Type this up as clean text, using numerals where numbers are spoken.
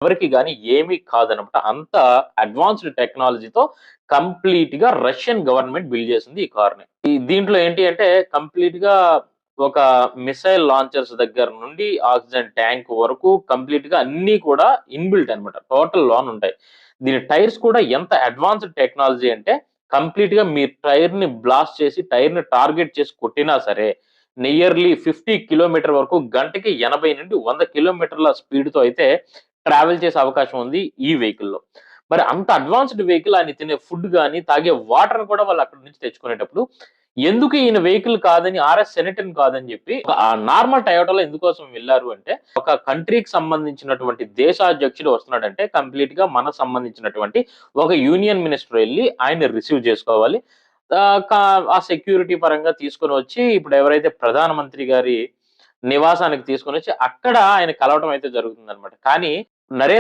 ఎవరికి గాని ఏమీ కాదనమాట. అంత అడ్వాన్స్‌డ్ టెక్నాలజీతో కంప్లీట్‌గా రష్యన్ గవర్నమెంట్ బిల్డ్ చేసింది ఈ కార్‌ని. దీంట్లో ఏంటి అంటే కంప్లీట్‌గా ఒక మిసైల్ లాంచర్స్ దగ్గర నుండి ఆక్సిజన్ ట్యాంక్ వరకు కంప్లీట్‌గా అన్నీ కూడా ఇన్‌బిల్ట్ అన్నమాట. టోటల్ లోనుంటాయి. దీని టైర్స్ కూడా ఎంత అడ్వాన్స్‌డ్ టెక్నాలజీ అంటే కంప్లీట్‌గా మీ టైర్‌ని బ్లాస్ట్ చేసి టైర్‌ని టార్గెట్ చేసి కొట్టినా సరే నియర్లీ 50 కిలోమీటర్ వరకు గంటకి 80-100 కిలోమీటర్ల స్పీడ్‌తో అయితే ట్రావెల్ చేసే అవకాశం ఉంది ఈ వెహికల్‌లో. మరి అంత అడ్వాన్స్‌డ్ వెహికల్ ఆయన తినే ఫుడ్ గాని, తాగే వాటర్‌ని కూడా వాళ్ళు అక్కడి నుంచి తెచ్చుకునేటప్పుడు, ఎందుకు ఈయన వెహికల్ కాదని ఆర్ఎస్ సెనెటన్ కాదని చెప్పి నార్మల్ టయోటాలో ఎందుకోసం వెళ్లారు అంటే, ఒక కంట్రీకి సంబంధించినటువంటి దేశాధ్యక్షుడు వస్తున్నాడంటే కంప్లీట్‌గా మనకు సంబంధించినటువంటి ఒక యూనియన్ మినిస్టర్ ఎళ్లి ఆయన్ని రిసీవ్ చేసుకోవాలి. ఆహ్, కా ఆ సెక్యూరిటీ పరంగా తీసుకొనొచ్చి ఇప్పుడు ఎవరైతే ప్రధానమంత్రి గారి నివాసానికి తీసుకొనొచ్చి అక్కడ ఆయన కలవటం అయితే జరుగుతుందన్నమాట. కానీ నరేంద్ర